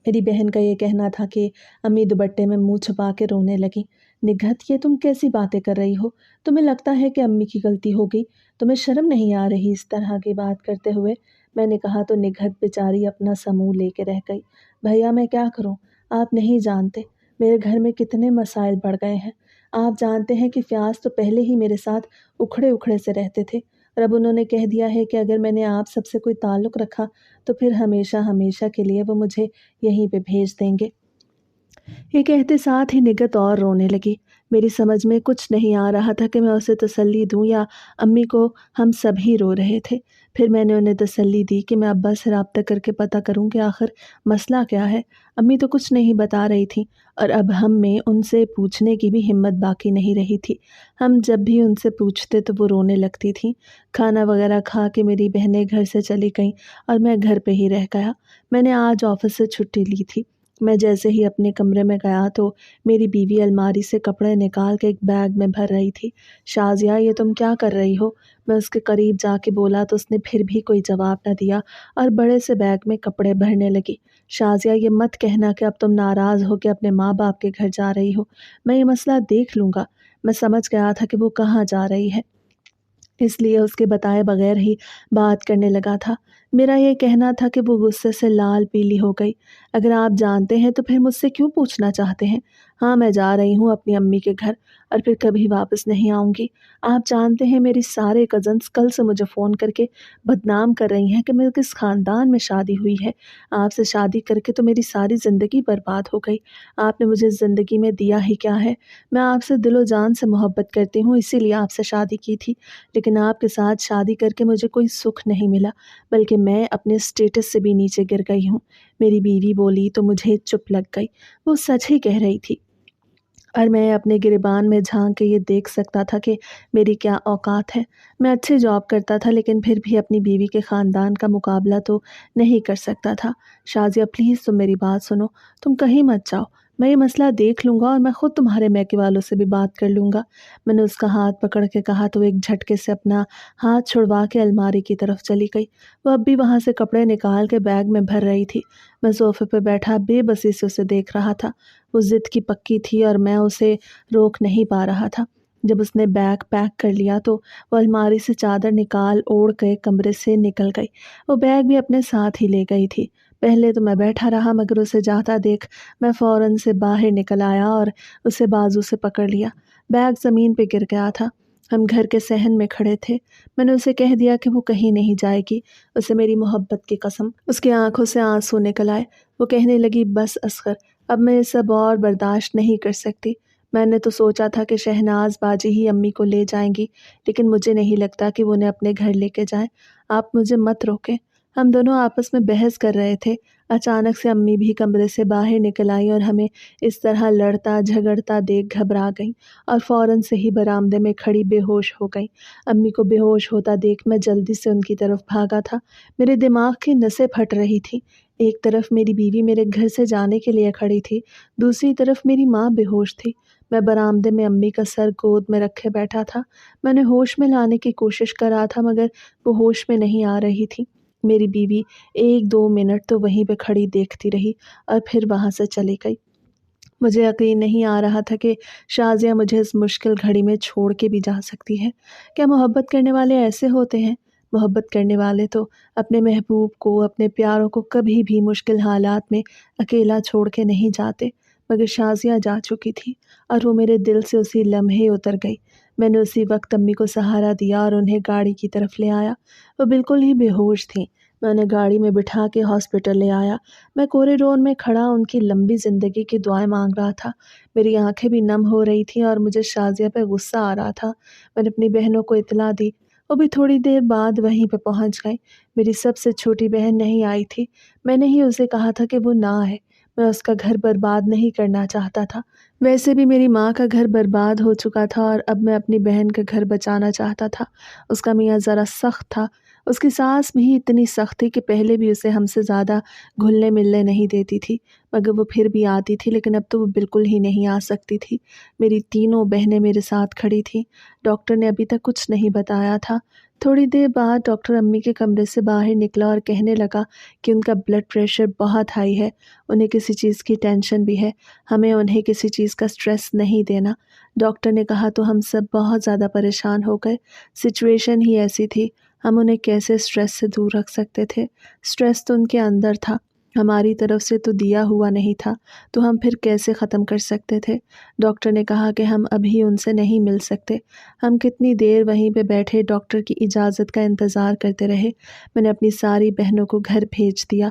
Speaker 1: میری بہن کا یہ کہنا تھا کہ امی دوپٹے میں منہ چھپا کے رونے لگیں۔ نگہت یہ تم کیسی باتیں کر رہی ہو؟ تمہیں لگتا ہے کہ امی کی غلطی ہو گئی؟ تمہیں شرم نہیں آ رہی اس طرح کی بات کرتے ہوئے؟ میں نے کہا تو نگہت بیچاری اپنا سا منہ لے کے رہ گئی۔ بھیا میں کیا کروں؟ آپ نہیں جانتے میرے گھر میں کتنے مسائل بڑھ گئے ہیں۔ آپ جانتے ہیں کہ فیاض تو پہلے ہی میرے ساتھ اکھڑے اکھڑے سے رہتے تھے اور اب انہوں نے کہہ دیا ہے کہ اگر میں نے آپ سب سے کوئی تعلق رکھا تو پھر ہمیشہ ہمیشہ کے لیے وہ مجھے یہیں پہ بھیج دیں گے۔ یہ کہتے ساتھ ہی نگہت اور رونے لگی۔ میری سمجھ میں کچھ نہیں آ رہا تھا کہ میں اسے تسلی دوں یا امی کو۔ ہم سب ہی رو رہے تھے۔ پھر میں نے انہیں تسلی دی کہ میں ابا سے رابطہ کر کے پتہ کروں کہ آخر مسئلہ کیا ہے۔ امی تو کچھ نہیں بتا رہی تھیں اور اب ہم میں ان سے پوچھنے کی بھی ہمت باقی نہیں رہی تھی۔ ہم جب بھی ان سے پوچھتے تو وہ رونے لگتی تھیں۔ کھانا وغیرہ کھا کے میری بہنیں گھر سے چلی گئیں اور میں گھر پہ ہی رہ گیا۔ میں نے آج آفس سے چھٹی لی تھی۔ میں جیسے ہی اپنے کمرے میں گیا تو میری بیوی الماری سے کپڑے نکال کے ایک بیگ میں بھر رہی تھی۔ شازیہ یہ تم کیا کر رہی ہو؟ میں اس کے قریب جا کے بولا تو اس نے پھر بھی کوئی جواب نہ دیا اور بڑے سے بیگ میں کپڑے بھرنے لگی۔ شازیہ یہ مت کہنا کہ اب تم ناراض ہو کے اپنے ماں باپ کے گھر جا رہی ہو۔ میں یہ مسئلہ دیکھ لوں گا۔ میں سمجھ گیا تھا کہ وہ کہاں جا رہی ہے، اس لیے اس کے بتائے بغیر ہی بات کرنے لگا تھا۔ میرا یہ کہنا تھا کہ وہ غصے سے لال پیلی ہو گئی۔ اگر آپ جانتے ہیں تو پھر مجھ سے کیوں پوچھنا چاہتے ہیں؟ ہاں میں جا رہی ہوں اپنی امی کے گھر اور پھر کبھی واپس نہیں آؤں گی۔ آپ جانتے ہیں میری سارے کزنس کل سے مجھے فون کر کے بدنام کر رہی ہیں کہ میں کس خاندان میں شادی ہوئی ہے۔ آپ سے شادی کر کے تو میری ساری زندگی برباد ہو گئی۔ آپ نے مجھے زندگی میں دیا ہی کیا ہے؟ میں آپ سے دل و جان سے محبت کرتی ہوں، اسی لیے آپ سے شادی کی تھی، لیکن آپ کے ساتھ شادی کر کے مجھے کوئی سکھ نہیں ملا، بلکہ میں اپنے اسٹیٹس سے بھی نیچے گر گئی ہوں۔ میری بیوی بولی تو مجھے چپ لگ گئی۔ وہ سچ ہی کہہ رہی تھی اور میں اپنے گریبان میں جھانک کے یہ دیکھ سکتا تھا کہ میری کیا اوقات ہے۔ میں اچھی جاب کرتا تھا لیکن پھر بھی اپنی بیوی کے خاندان کا مقابلہ تو نہیں کر سکتا تھا۔ شازیہ پلیز تم میری بات سنو، تم کہیں مت جاؤ، میں یہ مسئلہ دیکھ لوں گا اور میں خود تمہارے میکے والوں سے بھی بات کر لوں گا۔ میں نے اس کا ہاتھ پکڑ کے کہا تو ایک جھٹکے سے اپنا ہاتھ چھڑوا کے الماری کی طرف چلی گئی۔ وہ اب بھی وہاں سے کپڑے نکال کے بیگ میں بھر رہی تھی۔ میں صوفے پہ بیٹھا بے بسی سے اسے دیکھ رہا تھا۔ وہ ضد کی پکی تھی اور میں اسے روک نہیں پا رہا تھا۔ جب اس نے بیگ پیک کر لیا تو وہ الماری سے چادر نکال اوڑھ کے کمرے سے نکل گئی۔ وہ بیگ بھی اپنے ساتھ ہی لے گئی تھی۔ پہلے تو میں بیٹھا رہا مگر اسے جاتا دیکھ میں فوراً سے باہر نکل آیا اور اسے بازو سے پکڑ لیا۔ بیگ زمین پہ گر گیا تھا۔ ہم گھر کے صحن میں کھڑے تھے۔ میں نے اسے کہہ دیا کہ وہ کہیں نہیں جائے گی، اسے میری محبت کی قسم۔ اس کی آنکھوں سے آنسو نکل آئے۔ وہ کہنے لگی بس اصغر، اب میں یہ سب اور برداشت نہیں کر سکتی۔ میں نے تو سوچا تھا کہ شہناز باجی ہی امی کو لے جائیں گی، لیکن مجھے نہیں لگتا کہ وہ انہیں اپنے گھر لے کے جائیں۔ آپ مجھے مت روکیں۔ ہم دونوں آپس میں بحث کر رہے تھے۔ اچانک سے امی بھی کمرے سے باہر نکل آئیں اور ہمیں اس طرح لڑتا جھگڑتا دیکھ گھبرا گئیں اور فوراً سے ہی برآمدے میں کھڑی بے ہوش ہو گئیں۔ امی کو بے ہوش ہوتا دیکھ میں جلدی سے ان کی طرف بھاگا تھا۔ میرے دماغ کی نسیں پھٹ رہی تھیں۔ ایک طرف میری بیوی میرے گھر سے جانے کے لیے کھڑی تھی، دوسری طرف میری ماں بے ہوش تھی۔ میں برآمدے میں امی کا سر گود میں رکھے بیٹھا تھا۔ میں نے ہوش میں لانے کی کوشش کر رہا تھا مگر وہ ہوش میں نہیں آ رہی تھی۔ میری بیوی 1-2 منٹ تو وہیں پہ کھڑی دیکھتی رہی اور پھر وہاں سے چلی گئی۔ مجھے یقین نہیں آ رہا تھا کہ شازیہ مجھے اس مشکل گھڑی میں چھوڑ کے بھی جا سکتی ہے۔ کیا محبت کرنے والے ایسے ہوتے ہیں؟ محبت کرنے والے تو اپنے محبوب کو، اپنے پیاروں کو کبھی بھی مشکل حالات میں اکیلا چھوڑ کے نہیں جاتے، مگر شازیہ جا چکی تھی اور وہ میرے دل سے اسی لمحے اتر گئی۔ میں نے اسی وقت امی کو سہارا دیا اور انہیں گاڑی کی طرف لے آیا۔ وہ بالکل ہی بے ہوش تھیں۔ میں انہیں گاڑی میں بٹھا کے ہاسپٹل لے آیا۔ میں کوریڈور میں کھڑا ان کی لمبی زندگی کی دعائیں مانگ رہا تھا۔ میری آنکھیں بھی نم ہو رہی تھیں اور مجھے شازیہ پہ غصہ آ رہا تھا۔ میں نے اپنی بہنوں کو اطلاع دی، وہ بھی تھوڑی دیر بعد وہیں پہ پہنچ گئیں۔ میری سب سے چھوٹی بہن نہیں آئی تھی۔ میں نے ہی اسے کہا تھا کہ وہ نہ آئے۔ میں اس کا گھر برباد نہیں کرنا چاہتا تھا۔ ویسے بھی میری ماں کا گھر برباد ہو چکا تھا اور اب میں اپنی بہن کا گھر بچانا چاہتا تھا۔ اس کا میاں ذرا سخت تھا۔ اس کی ساس بھی اتنی سخت تھی کہ پہلے بھی اسے ہم سے زیادہ گھلنے ملنے نہیں دیتی تھی، مگر وہ پھر بھی آتی تھی، لیکن اب تو وہ بالکل ہی نہیں آ سکتی تھی۔ میری تینوں بہنیں میرے ساتھ کھڑی تھیں۔ ڈاکٹر نے ابھی تک کچھ نہیں بتایا تھا۔ تھوڑی دیر بعد ڈاکٹر امی کے کمرے سے باہر نکلا اور کہنے لگا کہ ان کا بلڈ پریشر بہت ہائی ہے، انہیں کسی چیز کی ٹینشن بھی ہے، ہمیں انہیں کسی چیز کا سٹریس نہیں دینا۔ ڈاکٹر نے کہا تو ہم سب بہت زیادہ پریشان ہو گئے۔ سچویشن ہی ایسی تھی، ہم انہیں کیسے سٹریس سے دور رکھ سکتے تھے؟ سٹریس تو ان کے اندر تھا، ہماری طرف سے تو دیا ہوا نہیں تھا، تو ہم پھر کیسے ختم کر سکتے تھے؟ ڈاکٹر نے کہا کہ ہم ابھی ان سے نہیں مل سکتے۔ ہم کتنی دیر وہیں پہ بیٹھے ڈاکٹر کی اجازت کا انتظار کرتے رہے۔ میں نے اپنی ساری بہنوں کو گھر بھیج دیا۔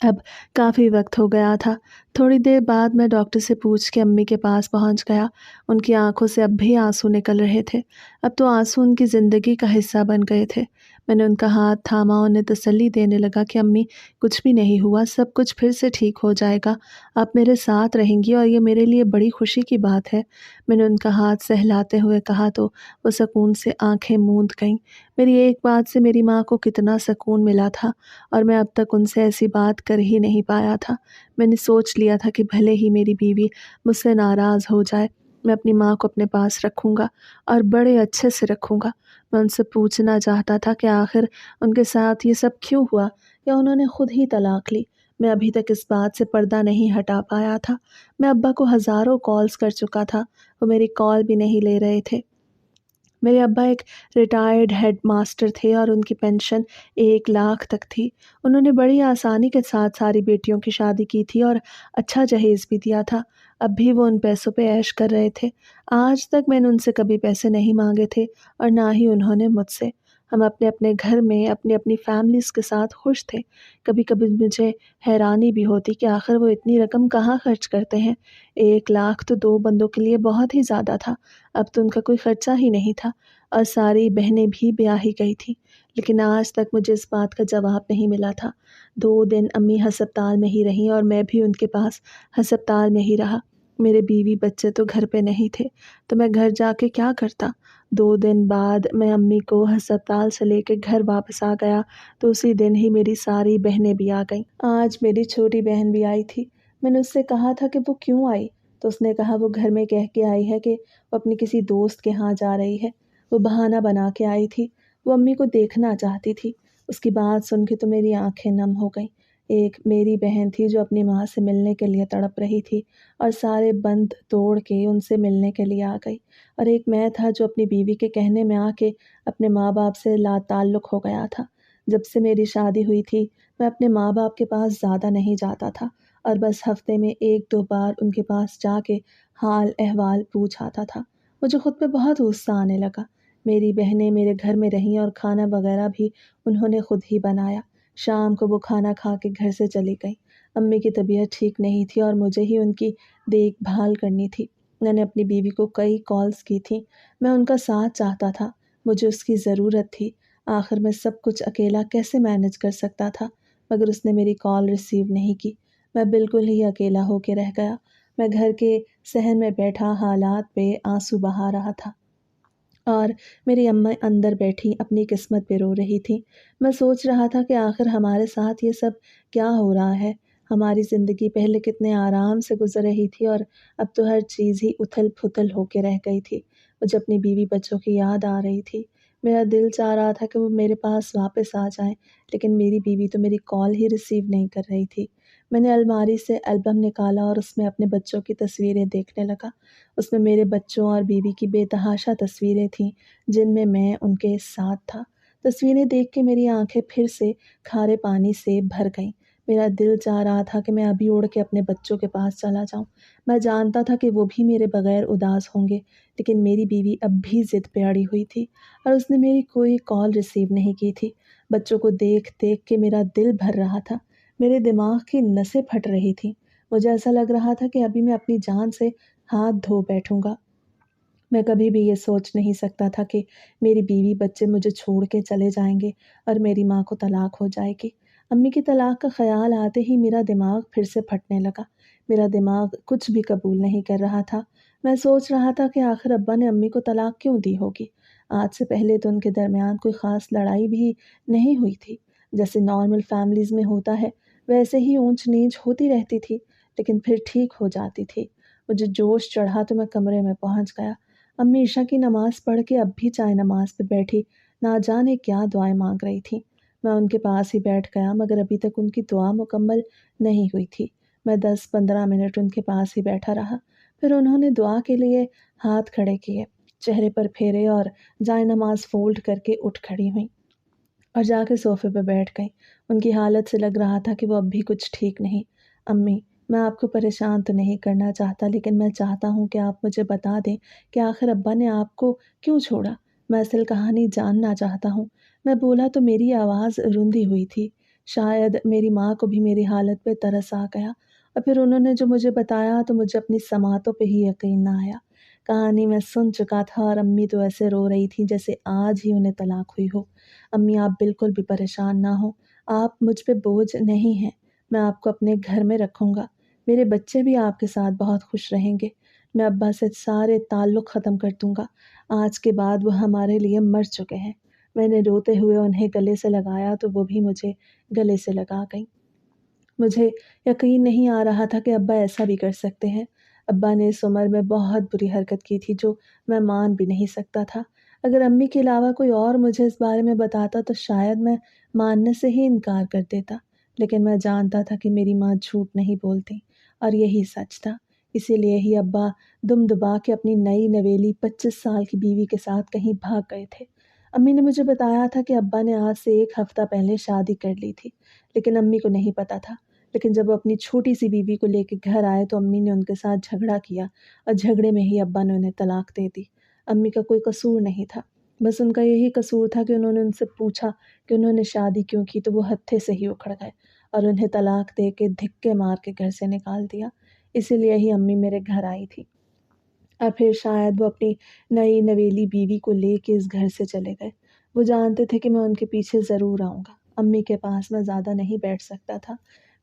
Speaker 1: اب کافی وقت ہو گیا تھا۔ تھوڑی دیر بعد میں ڈاکٹر سے پوچھ کے امی کے پاس پہنچ گیا۔ ان کی آنکھوں سے اب بھی آنسو نکل رہے تھے۔ اب تو آنسو ان کی زندگی کا حصہ بن گئے تھے۔ میں نے ان کا ہاتھ تھاما، انہیں تسلی دینے لگا کہ امی کچھ بھی نہیں ہوا، سب کچھ پھر سے ٹھیک ہو جائے گا، آپ میرے ساتھ رہیں گی اور یہ میرے لیے بڑی خوشی کی بات ہے۔ میں نے ان کا ہاتھ سہلاتے ہوئے کہا تو وہ سکون سے آنکھیں موند گئیں۔ میری ایک بات سے میری ماں کو کتنا سکون ملا تھا اور میں اب تک ان سے ایسی بات کر ہی نہیں پایا تھا۔ میں نے سوچ لیا تھا کہ بھلے ہی میری بیوی مجھ سے ناراض ہو جائے، میں اپنی ماں کو اپنے پاس رکھوں گا اور بڑے اچھے سے رکھوں گا۔ میں ان سے پوچھنا چاہتا تھا کہ آخر ان کے ساتھ یہ سب کیوں ہوا، یا انہوں نے خود ہی طلاق لی؟ میں ابھی تک اس بات سے پردہ نہیں ہٹا پایا تھا۔ میں ابا کو ہزاروں کالز کر چکا تھا، وہ میری کال بھی نہیں لے رہے تھے۔ میرے ابا ایک ریٹائرڈ ہیڈ ماسٹر تھے اور ان کی پینشن 1 لاکھ تک تھی۔ انہوں نے بڑی آسانی کے ساتھ ساری بیٹیوں کی شادی کی تھی اور اچھا جہیز بھی دیا تھا۔ اب بھی وہ ان پیسوں پہ عیش کر رہے تھے۔ آج تک میں نے ان سے کبھی پیسے نہیں مانگے تھے اور نہ ہی انہوں نے مجھ سے۔ ہم اپنے اپنے گھر میں اپنی اپنی فیملیز کے ساتھ خوش تھے۔ کبھی کبھی مجھے حیرانی بھی ہوتی کہ آخر وہ اتنی رقم کہاں خرچ کرتے ہیں۔ 1 لاکھ تو 2 بندوں کے لیے بہت ہی زیادہ تھا۔ اب تو ان کا کوئی خرچہ ہی نہیں تھا اور ساری بہنیں بھی بیاہی گئی تھیں، لیکن آج تک مجھے اس بات کا جواب نہیں ملا تھا۔ 2 دن امی ہسپتال میں ہی رہیں اور میں بھی ان کے پاس ہسپتال میں ہی رہا۔ میرے بیوی بچے تو گھر پہ نہیں تھے، تو میں گھر جا کے کیا کرتا؟ 2 دن بعد میں امی کو ہسپتال سے لے کے گھر واپس آ گیا تو اسی دن ہی میری ساری بہنیں بھی آ گئیں۔ آج میری چھوٹی بہن بھی آئی تھی۔ میں نے اس سے کہا تھا کہ وہ کیوں آئی، تو اس نے کہا وہ گھر میں کہہ کے آئی ہے کہ وہ اپنی کسی دوست کے ہاں جا رہی ہے۔ وہ بہانہ بنا کے آئی تھی، وہ امی کو دیکھنا چاہتی تھی۔ اس کی بات سن کے تو میری آنکھیں نم ہو گئیں۔ ایک میری بہن تھی جو اپنی ماں سے ملنے کے لیے تڑپ رہی تھی اور سارے بند توڑ کے ان سے ملنے کے لیے آ گئی، اور ایک میں تھا جو اپنی بیوی کے کہنے میں آ کے اپنے ماں باپ سے لا تعلق ہو گیا تھا۔ جب سے میری شادی ہوئی تھی میں اپنے ماں باپ کے پاس زیادہ نہیں جاتا تھا اور بس ہفتے میں 1-2 بار ان کے پاس جا کے حال احوال پوچھ آتا تھا۔ مجھے خود پہ بہت غصہ آنے لگا۔ میری بہنیں میرے گھر میں رہیں اور کھانا وغیرہ بھی انہوں نے خود ہی بنایا۔ شام کو وہ کھانا کھا کے گھر سے چلی گئیں۔ امی کی طبیعت ٹھیک نہیں تھی اور مجھے ہی ان کی دیکھ بھال کرنی تھی۔ میں نے اپنی بیوی کو کئی کالز کی تھیں، میں ان کا ساتھ چاہتا تھا، مجھے اس کی ضرورت تھی۔ آخر میں سب کچھ اکیلا کیسے مینج کر سکتا تھا، مگر اس نے میری کال ریسیو نہیں کی۔ میں بالکل ہی اکیلا ہو کے رہ گیا۔ میں گھر کے صحن میں بیٹھا حالات پہ آنسو بہا رہا تھا اور میری اماں اندر بیٹھی اپنی قسمت پہ رو رہی تھی۔ میں سوچ رہا تھا کہ آخر ہمارے ساتھ یہ سب کیا ہو رہا ہے؟ ہماری زندگی پہلے کتنے آرام سے گزر رہی تھی اور اب تو ہر چیز ہی اتھل پھتل ہو کے رہ گئی تھی۔ مجھے اپنی بیوی بچوں کی یاد آ رہی تھی۔ میرا دل چاہ رہا تھا کہ وہ میرے پاس واپس آ جائیں، لیکن میری بیوی تو میری کال ہی ریسیو نہیں کر رہی تھی۔ میں نے الماری سے البم نکالا اور اس میں اپنے بچوں کی تصویریں دیکھنے لگا۔ اس میں میرے بچوں اور بیوی کی بے تحاشا تصویریں تھیں جن میں ان کے ساتھ تھا۔ تصویریں دیکھ کے میری آنکھیں پھر سے کھارے پانی سے بھر گئیں۔ میرا دل چاہ رہا تھا کہ میں ابھی اڑ کے اپنے بچوں کے پاس چلا جاؤں۔ میں جانتا تھا کہ وہ بھی میرے بغیر اداس ہوں گے، لیکن میری بیوی اب بھی ضد پہ اڑی ہوئی تھی اور اس نے میری کوئی کال ریسیو نہیں کی تھی۔ بچوں کو دیکھ دیکھ کے میرا دل بھر رہا تھا، میرے دماغ کی نسیں پھٹ رہی تھیں۔ مجھے ایسا لگ رہا تھا کہ ابھی میں اپنی جان سے ہاتھ دھو بیٹھوں گا۔ میں کبھی بھی یہ سوچ نہیں سکتا تھا کہ میری بیوی بچے مجھے چھوڑ کے چلے جائیں گے اور میری ماں کو طلاق ہو جائے گی۔ امی کی طلاق کا خیال آتے ہی میرا دماغ پھر سے پھٹنے لگا۔ میرا دماغ کچھ بھی قبول نہیں کر رہا تھا۔ میں سوچ رہا تھا کہ آخر ابا نے امی کو طلاق کیوں دی ہوگی؟ آج سے پہلے تو ان کے درمیان کوئی خاص لڑائی بھی نہیں ہوئی تھی۔ جیسے نارمل فیملیز میں ہوتا ہے ویسے ہی اونچ نیچ ہوتی رہتی تھی، لیکن پھر ٹھیک ہو جاتی تھی۔ مجھے جوش چڑھا تو میں کمرے میں پہنچ گیا۔ امی عشاء کی نماز پڑھ کے اب بھی چائے نماز پہ بیٹھی نہ جانے کیا دعائیں مانگ رہی تھیں۔ میں ان کے پاس ہی بیٹھ گیا مگر ابھی تک ان کی دعا مکمل نہیں ہوئی تھی۔ میں 10-15 منٹ ان کے پاس ہی بیٹھا رہا، پھر انہوں نے دعا کے لیے ہاتھ کھڑے کیے، چہرے پر پھیرے اور جائے نماز فولڈ کر کے اٹھ کھڑی ہوئیں اور جا کے صوفے پہ بیٹھ گئیں۔ ان کی حالت سے لگ رہا تھا کہ وہ اب بھی کچھ ٹھیک نہیں۔ امی، میں آپ کو پریشان تو نہیں کرنا چاہتا، لیکن میں چاہتا ہوں کہ آپ مجھے بتا دیں کہ آخر ابا نے آپ کو کیوں چھوڑا۔ میں اصل کہانی جاننا چاہتا ہوں۔ میں بولا تو میری آواز رندی ہوئی تھی۔ شاید میری ماں کو بھی میری حالت پہ ترس آ گیا اور پھر انہوں نے جو مجھے بتایا تو مجھے اپنی سماعتوں پہ ہی یقین نہ آیا۔ کہانی میں سن چکا تھا اور امی تو ایسے رو رہی تھی جیسے آج ہی انہیں طلاق ہوئی ہو۔ امی، آپ بالکل بھی پریشان نہ ہوں، آپ مجھ پہ بوجھ نہیں ہیں۔ میں آپ کو اپنے گھر میں رکھوں گا، میرے بچے بھی آپ کے ساتھ بہت خوش رہیں گے۔ میں ابا سے سارے تعلق ختم کر دوں گا، آج کے بعد وہ ہمارے لیے مر چکے ہیں۔ میں نے روتے ہوئے انہیں گلے سے لگایا تو وہ بھی مجھے گلے سے لگا گئیں۔ مجھے یقین نہیں آ رہا تھا کہ ابا ایسا بھی کر سکتے ہیں۔ ابا نے اس عمر میں بہت بری حرکت کی تھی جو میں مان بھی نہیں سکتا تھا۔ اگر امی کے علاوہ کوئی اور مجھے اس بارے میں بتاتا تو شاید میں ماننے سے ہی انکار کر دیتا، لیکن میں جانتا تھا کہ میری ماں جھوٹ نہیں بولتی اور یہی سچ تھا۔ اسی لیے ہی ابا دم دبا کے اپنی نئی نویلی 25 سال کی بیوی کے ساتھ کہیں بھاگ گئے تھے۔ امی نے مجھے بتایا تھا کہ ابا نے آج سے 1 ہفتہ پہلے شادی کر لی تھی، لیکن امی کو نہیں پتا تھا۔ لیکن جب وہ اپنی چھوٹی سی بیوی کو لے کے گھر آئے تو امی نے ان کے ساتھ جھگڑا کیا اور جھگڑے میں ہی ابا نے انہیں طلاق دے دی۔ امی کا کوئی قصور نہیں تھا، بس ان کا یہی قصور تھا کہ انہوں نے ان سے پوچھا کہ انہوں نے شادی کیوں کی تو وہ ہتھے سے ہی اکھڑ گئے اور انہیں طلاق دے کے دھکے مار کے گھر سے نکال دیا۔ اسی لیے ہی امی میرے گھر آئی تھی اور پھر شاید وہ اپنی نئی نویلی بیوی کو لے کے اس گھر سے چلے گئے۔ وہ جانتے تھے کہ میں ان کے پیچھے ضرور آؤں گا۔ امی کے پاس میں زیادہ نہیں بیٹھ سکتا تھا،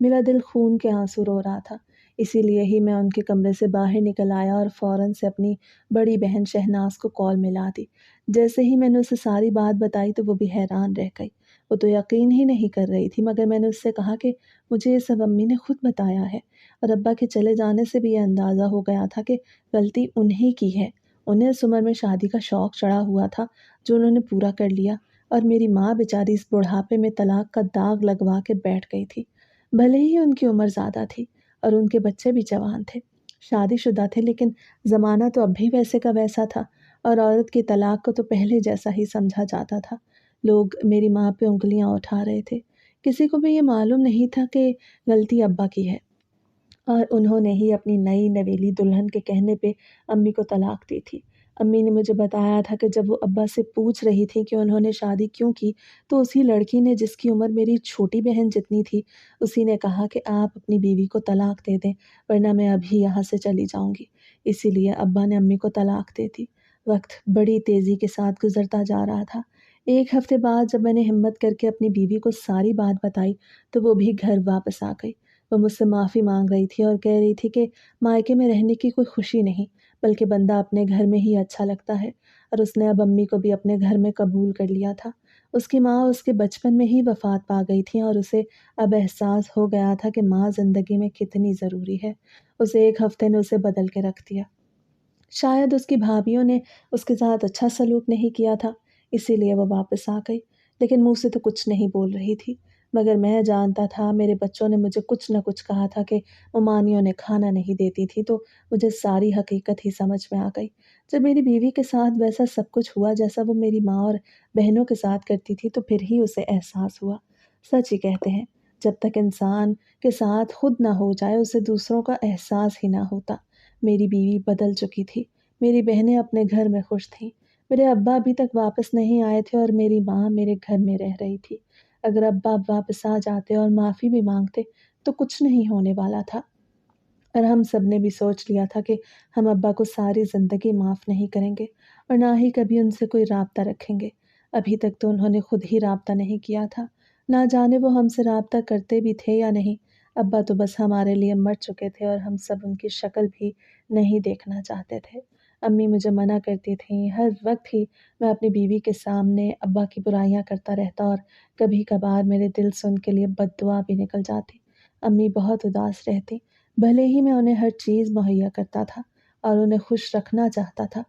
Speaker 1: میرا دل خون کے آنسو رو رہا تھا۔ اسی لیے ہی میں ان کے کمرے سے باہر نکل آیا اور فوراً سے اپنی بڑی بہن شہناز کو کال ملا دی۔ جیسے ہی میں نے اسے ساری بات بتائی تو وہ بھی حیران رہ گئی۔ وہ تو یقین ہی نہیں کر رہی تھی، مگر میں نے اس سے کہا کہ مجھے یہ سب امی نے خود بتایا ہے اور ابا کے چلے جانے سے بھی یہ اندازہ ہو گیا تھا کہ غلطی انہی کی ہے۔ انہیں اس عمر میں شادی کا شوق چڑھا ہوا تھا جو انہوں نے پورا کر لیا، اور میری ماں بیچاری اس بڑھاپے میں طلاق کا داغ لگوا کے بیٹھ گئی تھی۔ بھلے ہی ان کی عمر زیادہ تھی اور ان کے بچے بھی جوان تھے، شادی شدہ تھے، لیکن زمانہ تو اب بھی ویسے کا ویسا تھا اور عورت کی طلاق کو تو پہلے جیسا ہی سمجھا جاتا تھا۔ لوگ میری ماں پہ انگلیاں اٹھا رہے تھے، کسی کو بھی یہ معلوم نہیں تھا کہ غلطی ابا کی ہے اور انہوں نے ہی اپنی نئی نویلی دلہن کے کہنے پہ امی کو طلاق دی تھی۔ امی نے مجھے بتایا تھا کہ جب وہ ابا سے پوچھ رہی تھی کہ انہوں نے شادی کیوں کی تو اسی لڑکی نے، جس کی عمر میری چھوٹی بہن جتنی تھی، اسی نے کہا کہ آپ اپنی بیوی کو طلاق دے دیں ورنہ میں ابھی یہاں سے چلی جاؤں گی۔ اسی لیے ابا نے امی کو طلاق دے دی۔ وقت بڑی تیزی کے ساتھ گزرتا جا رہا تھا۔ 1 ہفتے بعد جب میں نے ہمت کر کے اپنی بیوی کو ساری بات بتائی تو وہ بھی گھر واپس آ گئی۔ وہ مجھ سے معافی مانگ رہی تھی اور کہہ رہی تھی کہ مائکے میں رہنے کی کوئی خوشی نہیں، بلکہ بندہ اپنے گھر میں ہی اچھا لگتا ہے، اور اس نے اب امی کو بھی اپنے گھر میں قبول کر لیا تھا۔ اس کی ماں اس کے بچپن میں ہی وفات پا گئی تھیں اور اسے اب احساس ہو گیا تھا کہ ماں زندگی میں کتنی ضروری ہے۔ اس 1 ہفتے نے اسے بدل کے رکھ دیا۔ شاید اس کی بھابھیوں نے اس کے ساتھ اچھا سلوک نہیں کیا تھا، اسی لیے وہ واپس آ گئی، لیکن منہ سے تو کچھ نہیں بول رہی تھی۔ مگر میں جانتا تھا میرے بچوں نے مجھے کچھ نہ کچھ کہا تھا کہ ممانیوں نے کھانا نہیں دیتی تھی، تو مجھے ساری حقیقت ہی سمجھ میں آ گئی۔ جب میری بیوی کے ساتھ ویسا سب کچھ ہوا جیسا وہ میری ماں اور بہنوں کے ساتھ کرتی تھی، تو پھر ہی اسے احساس ہوا۔ سچ ہی کہتے ہیں، جب تک انسان کے ساتھ خود نہ ہو جائے اسے دوسروں کا احساس ہی نہ ہوتا۔ میری بیوی بدل چکی تھی، میری بہنیں اپنے گھر میں خوش تھیں، میرے ابا ابھی تک واپس نہیں آئے تھے اور میری ماں میرے گھر میں رہ رہی تھی۔ اگر ابا اب واپس آ جاتے اور معافی بھی مانگتے تو کچھ نہیں ہونے والا تھا، اور ہم سب نے بھی سوچ لیا تھا کہ ہم ابا کو ساری زندگی معاف نہیں کریں گے اور نہ ہی کبھی ان سے کوئی رابطہ رکھیں گے۔ ابھی تک تو انہوں نے خود ہی رابطہ نہیں کیا تھا، نہ جانے وہ ہم سے رابطہ کرتے بھی تھے یا نہیں۔ ابا تو بس ہمارے لیے مر چکے تھے اور ہم سب ان کی شکل بھی نہیں دیکھنا چاہتے تھے۔ امی مجھے منع کرتی تھیں، ہر وقت ہی میں اپنی بیوی کے سامنے ابا کی برائیاں کرتا رہتا اور کبھی کبھار میرے دل سے ان کے لیے بد دعا بھی نکل جاتی۔ امی بہت اداس رہتی، بھلے ہی میں انہیں ہر چیز مہیا کرتا تھا اور انہیں خوش رکھنا چاہتا تھا،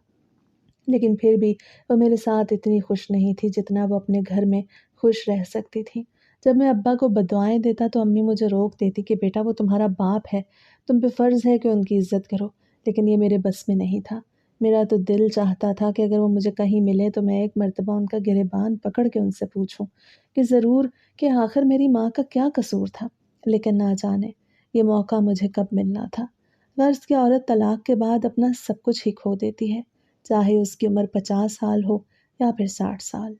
Speaker 1: لیکن پھر بھی وہ میرے ساتھ اتنی خوش نہیں تھی جتنا وہ اپنے گھر میں خوش رہ سکتی تھی۔ جب میں ابا کو بددعائیں دیتا تو امی مجھے روک دیتی کہ بیٹا وہ تمہارا باپ ہے، تم پہ فرض ہے کہ ان کی عزت کرو، لیکن یہ میرے بس میں نہیں تھا۔ میرا تو دل چاہتا تھا کہ اگر وہ مجھے کہیں ملے تو میں ایک مرتبہ ان کا گریبان پکڑ کے ان سے پوچھوں کہ ضرور کہ آخر میری ماں کا کیا قصور تھا، لیکن نہ جانے یہ موقع مجھے کب ملنا تھا۔ غرض کہ عورت طلاق کے بعد اپنا سب کچھ ہی کھو دیتی ہے، چاہے اس کی عمر 50 سال ہو یا پھر 60 سال۔